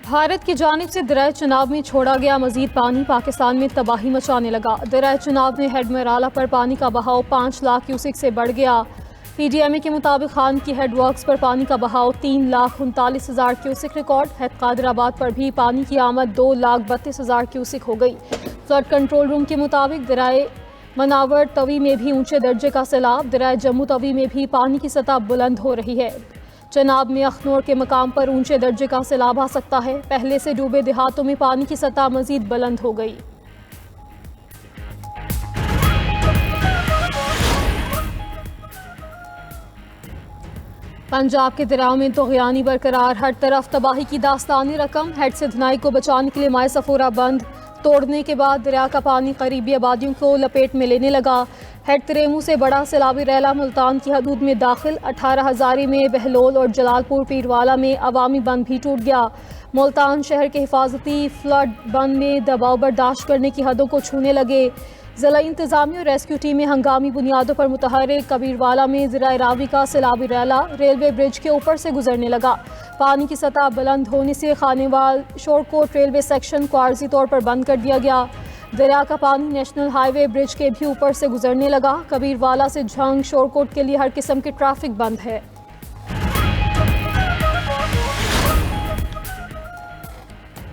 भारत की जानिब से दरिया चनाब में छोड़ा गया मजीद पानी पाकिस्तान में तबाही मचाने लगा। दरिया चनाब में हेड मराला पर पानी का बहाव 5 लाख क्यूसिक से बढ़ गया। PDMA के मुताबिक खान की हेड वर्क्स पर पानी का बहाव 3,39,000 क्यूसिक रिकॉर्ड। हेड कादराबाद पर भी पानी की आमद 2,32,000 क्यूसिक हो गई। फ्लड कंट्रोल रूम के मुताबिक दरिया मनावर तवी में भी ऊंचे दर्जे का सैलाब। दरिया जम्मू तवी में भी पानी की सतह बुलंद हो रही है। चनाब में अखनौर के मकाम पर ऊंचे दर्जे का सैलाब आ सकता है। पहले से डूबे देहातों में पानी की सतह मजीद बुलंद हो गई। पंजाब के दरियाओं में तोग़यानी बरकरार, हर तरफ तबाही की दास्तानी रकम। हेड से धनाई को बचाने के लिए माए सफोरा बंद तोड़ने के बाद दरिया का पानी करीबी आबादियों को लपेट में लेने लगा। हेड तरेमू से बड़ा सैलाबी रैला मुल्तान की हदूद में दाखिल। 18 हज़ारी में बहलोल और जलालपुर पीरवाला में अवामी बंद भी टूट गया। मुल्तान शहर के हिफाजती फ्लड बंद में दबाव बर्दाश्त करने की हदों को छूने लगे। ज़िला इंतज़ामी और रेस्क्यू टीमें हंगामी बुनियादों पर मुतहर्रिक। कबीरवाला में ज़िला रावी का सैलाबी रैला रेलवे ब्रिज के ऊपर से गुजरने लगा। पानी की सतह बुलंद होने से खानेवाल शोरकोट रेलवे सेक्शन को आर्जी तौर पर बंद कर दिया गया। दरिया का पानी नेशनल हाईवे ब्रिज के भी ऊपर से गुजरने लगा। कबीरवाला से झंग शोरकोट के लिए हर किस्म की ट्रैफिक बंद है।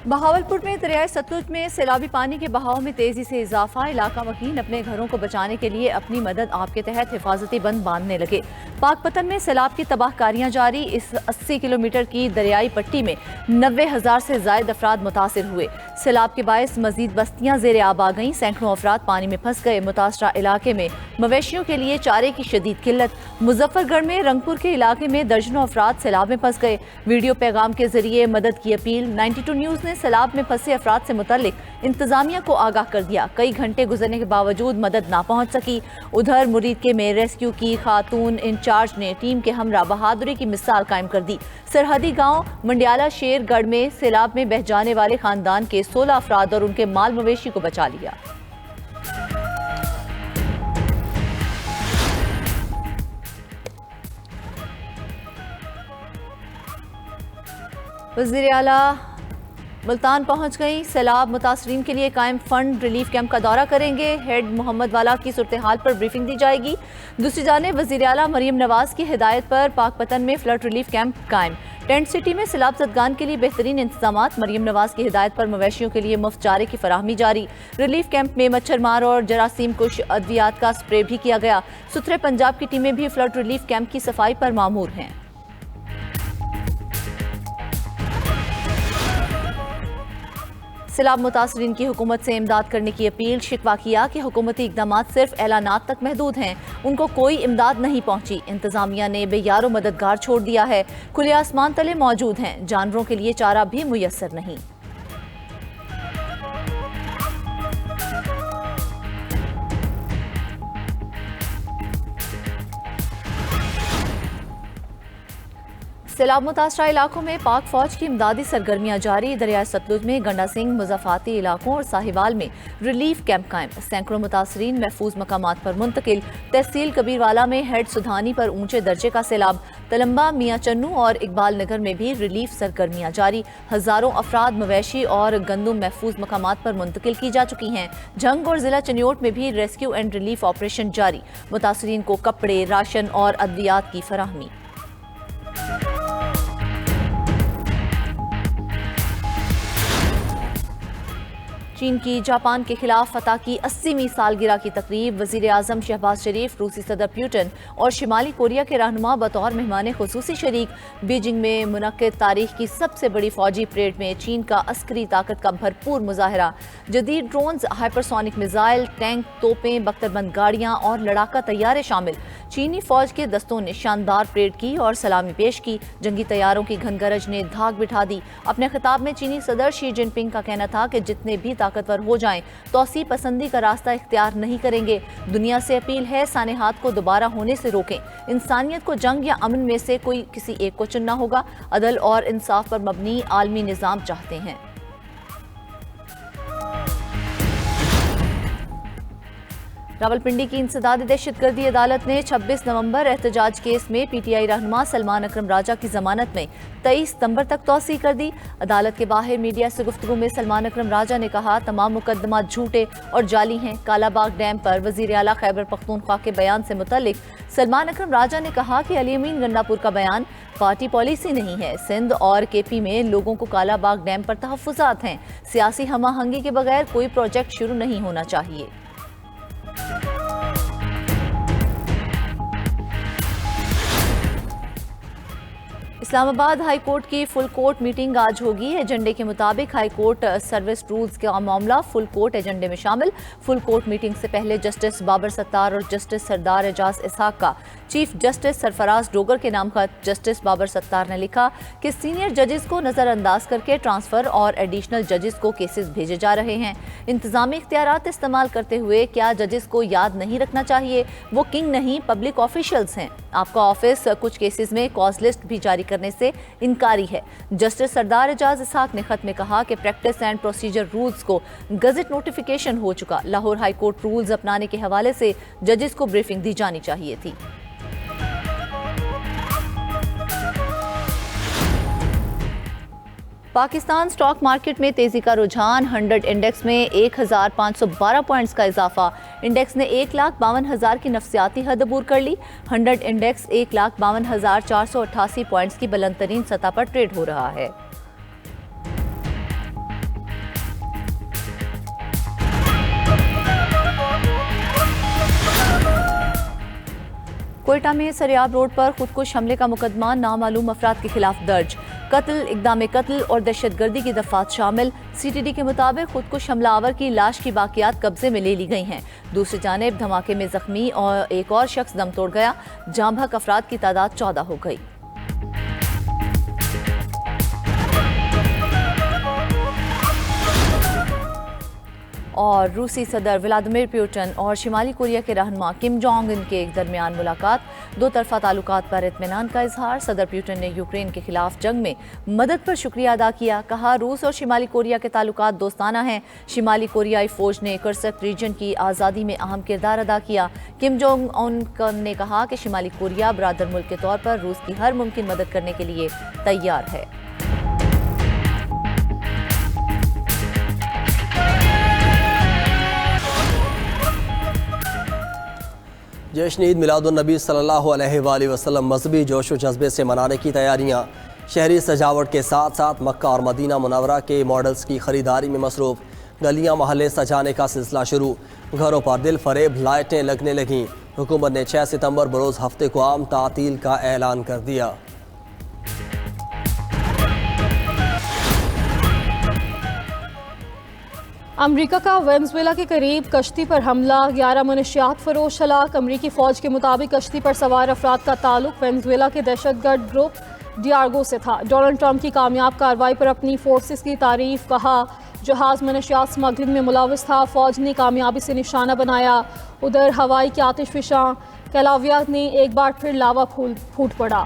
बहावलपुर में दरियाए सतलुज में सैलाबी पानी के बहाव में तेजी से इजाफा। इलाका मकीन अपने घरों को बचाने के लिए अपनी मदद आप के तहत हिफाजती बंद बांधने लगे। पाकपतन में सैलाब की तबाहकारियां जारी। इस 80 किलोमीटर की दरियाई पट्टी में 90,000 से ज्यादा अफराद मुतासिर हुए। सैलाब के बायस मजीद बस्तियां जेर आब आ गईं। सैकड़ों अफराद पानी में फंस गए। मुतासरा इलाके में मवेशियों के लिए चारे की शदीद किल्लत। मुजफ्फरगढ़ में रंगपुर के इलाके में दर्जनों अफराद सैलाब में फंस गए। वीडियो पैगाम के जरिए मदद की अपील। 92 न्यूज ने सैलाब में फंसे अफराद से मुतल्लिक इंतजामिया को आगाह कर दिया। कई घंटे गुजरने के बावजूद मदद ना पहुंच सकी। उधर मुरीदके में रेस्क्यू की खातून इंचार्ज ने टीम के हमरा बहादुरी की मिसाल कायम कर दी। सरहदी गांव मंडियाला शेरगढ़ में सैलाब में बह जाने वाले खानदान के 16 अफराद और उनके माल मवेशी को बचा लिया। वज़ीर आला मुल्तान पहुंच गई। सैलाब मुतासरीन के लिए कायम फंड रिलीफ कैंप का दौरा करेंगे। हेड मोहम्मद वाला की सूरत हाल पर ब्रीफिंग दी जाएगी। दूसरी जानिब वज़ीर आला मरियम नवाज की हिदायत पर पाकपतन में फ्लड रिलीफ कैंप कायम। टेंट सिटी में सैलाब ज़दगान के लिए बेहतरीन इंतजामात। मरियम नवाज की हिदायत पर मवेशियों के लिए मुफ्त चारे की फराहमी जारी। रिलीफ कैंप में मच्छर मार और जरासीम कुश अद्वियात का स्प्रे भी किया गया। सुथरे पंजाब की टीमें भी फ्लड रिलीफ कैंप की सफाई पर मामूर हैं। सैलाब मुतासरीन की हुकूमत से इमदाद करने की अपील। शिकवा किया कि हुकूमती इकदाम सिर्फ ऐलानात तक महदूद हैं, उनको कोई इमदाद नहीं पहुंची। इंतजामिया ने बेयारो मददगार छोड़ दिया है। खुले आसमान तले मौजूद हैं, जानवरों के लिए चारा भी मुयस्सर नहीं। सैलाब मुतासरा इलाकों में पाक फौज की इमदादी सरगर्मियां जारी। दरियाए सतलुज में गंडा सिंह मुज़ाफ़ाती इलाकों और साहिवाल में रिलीफ कैंप कायम। सैकड़ों मुतासरीन महफूज मकामात पर मुंतकिल। तहसील कबीरवाला में हेड सुधानी पर ऊंचे दर्जे का सैलाब। तलम्बा, मियाँ चन्नू और इकबाल नगर में भी रिलीफ सरगर्मियां जारी। हजारों अफराद मवेशी और गंदुम महफूज मकामात पर मुंतकिल की जा चुकी हैं। झंग और जिला चनियोट में भी रेस्क्यू एंड रिलीफ ऑपरेशन जारी। मुतासरीन को कपड़े, राशन और अद्वियात की फराहमी। चीन की जापान के खिलाफ फतह की 80वीं सालगिरह की तकरीब। वजीर आजम शहबाज शरीफ, रूसी सदर पुतिन और शिमाली कोरिया के रहनुमा बतौर मेहमान खुसूसी शरीक। बीजिंग में मुनक्किद तारीख की सबसे बड़ी फौजी परेड में चीन का अस्करी ताकत का भरपूर मुजाहरा। जदीद ड्रोन्स, हाइपरसोनिक मिसाइल, टैंक, तोपें, बख्तरबंद गाड़ियां और लड़ाका तैयारे शामिल। चीनी फौज के दस्तों ने शानदार परेड की और सलामी पेश की। जंगी तैयारों की घनगरज ने धाक बिठा दी। अपने खिताब में चीनी सदर शी जिनपिंग का कहना था कि जितने भी ताकतवर हो जाएं, तौसीब पसंदी का रास्ता इख्तियार नहीं करेंगे। दुनिया से अपील है, सानेहात को दोबारा होने से रोकें। इंसानियत को जंग या अमन में से कोई किसी एक को चुनना होगा। अदल और इंसाफ पर मबनी आलमी निज़ाम चाहते हैं। रावलपिंडी की इंसदादी दहशतगर्दी अदालत ने 26 नवंबर एहतजाज केस में पीटीआई रहनुमा सलमान अकरम राजा की जमानत में 23 सितंबर तक तौसी कर दी। अदालत के बाहर मीडिया से गुफ्तगू में सलमान अकरम राजा ने कहा, तमाम मुकदमा झूठे और जाली हैं। कालाबाग डैम पर वजीर आला खैबर पख्तूनख्वा के बयान से मुतल्लिक सलमान अकरम राजा ने कहा कि अली अमीन गन्नापुर का बयान पार्टी पॉलिसी नहीं है। सिंध और केपी में लोगों को कालाबाग डैम पर तहफ्फुज़ात हैं। सियासी हमाहंगी के बगैर कोई प्रोजेक्ट शुरू नहीं होना चाहिए। इस्लामाबाद हाई कोर्ट की फुल कोर्ट मीटिंग आज होगी। एजेंडे के मुताबिक हाई कोर्ट सर्विस रूल्स का मामला फुल कोर्ट एजेंडे में शामिल। फुल कोर्ट मीटिंग से पहले जस्टिस बाबर सत्तार और जस्टिस सरदार एजाज इसहाक का चीफ जस्टिस सरफराज डोगर के नाम खत जस्टिस बाबर सत्तार ने लिखा कि सीनियर जजेस को नज़रअंदाज करके ट्रांसफ़र और एडिशनल जजेस को केसेस भेजे जा रहे हैं। इंतजामी इख्तियारात इस्तेमाल करते हुए क्या जजेस को याद नहीं रखना चाहिए वो किंग नहीं पब्लिक ऑफिशियल्स हैं। आपका ऑफिस कुछ केसेस में कॉज लिस्ट भी जारी करने से इनकारी है। जस्टिस सरदार एजाज इसहाक ने खत में कहा कि प्रैक्टिस एंड प्रोसीजर रूल्स को गजट नोटिफिकेशन हो चुका। लाहौर हाई कोर्ट रूल्स अपनाने के हवाले से जजेस को ब्रीफिंग दी जानी चाहिए थी। पाकिस्तान स्टॉक मार्केट में तेजी का रुझान। 100 इंडेक्स में 1512 पॉइंट्स का इजाफा। इंडेक्स ने 1,52,000 की नफसियाती हद अबूर कर ली। 100 इंडेक्स 1,52,488 पॉइंट्स की बुलंद तरीन सतह पर ट्रेड हो रहा है। कोयटा में सरियाब रोड पर खुदकुश हमले का मुकदमा नामालूम अफराद के खिलाफ दर्ज। कत्ल, इक़दाम कत्ल और दहशतगर्दी की दफात शामिल। सीटीडी के मुताबिक खुदकुश हमलावर की लाश की बाकियात कब्जे में ले ली गई हैं। दूसरी जानिब धमाके में जख्मी और एक और शख्स दम तोड़ गया। जाँ बहक अफराद की तादाद 14 हो गई। और रूसी सदर व्लादिमीर पुतिन और शिमाली कोरिया के रहनुमा किम जोंग उन के दरमियान मुलाकात। दो तरफा ताल्लुकात पर इत्मीनान का इजहार। सदर पुतिन ने यूक्रेन के खिलाफ जंग में मदद पर शुक्रिया अदा किया। कहा, रूस और शिमाली कोरिया के ताल्लुकात दोस्ताना हैं। शिमाली कोरियाई फौज ने कर्सक रीजन की आज़ादी में अहम किरदार अदा किया। किम जोंग उन ने कहा कि शिमाली कोरिया बरादर मुल्क के तौर पर रूस की हर मुमकिन मदद करने के लिए तैयार है। जश्न ईद मिलादुन्नबी सल्लल्लाहु अलैहि वसल्लम मजहबी जोश व जज्बे से मनाने की तैयारियां। शहरी सजावट के साथ साथ मक्का और मदीना मुनव्वरा के मॉडल्स की खरीदारी में मसरूफ़। गलियां महल्ले सजाने का सिलसिला शुरू। घरों पर दिल फरेब लाइटें लगने लगीं। हुकूमत ने 6 सितंबर बरोज़ हफ्ते को आम तातील का ऐलान कर दिया। अमरीका का वेनेजुएला के करीब कश्ती पर हमला, 11 मनशियात फरोश हलाक। अमरीकी फ़ौज के मुताबिक कश्ती पर सवार अफराद का ताल्लुक वेनेजुएला के दहशतगर्द ग्रुप डियागो से था। डोनाल्ड ट्रंप की कामयाब कार्रवाई पर अपनी फोर्सेस की तारीफ। कहा, जहाज़ मनशियात स्मगलिंग में मुलविस था। फ़ौज ने कामयाबी से निशाना बनाया। उधर हवाई की आतिशफिशां कैलाविया ने एक बार फिर लावा फूट पड़ा।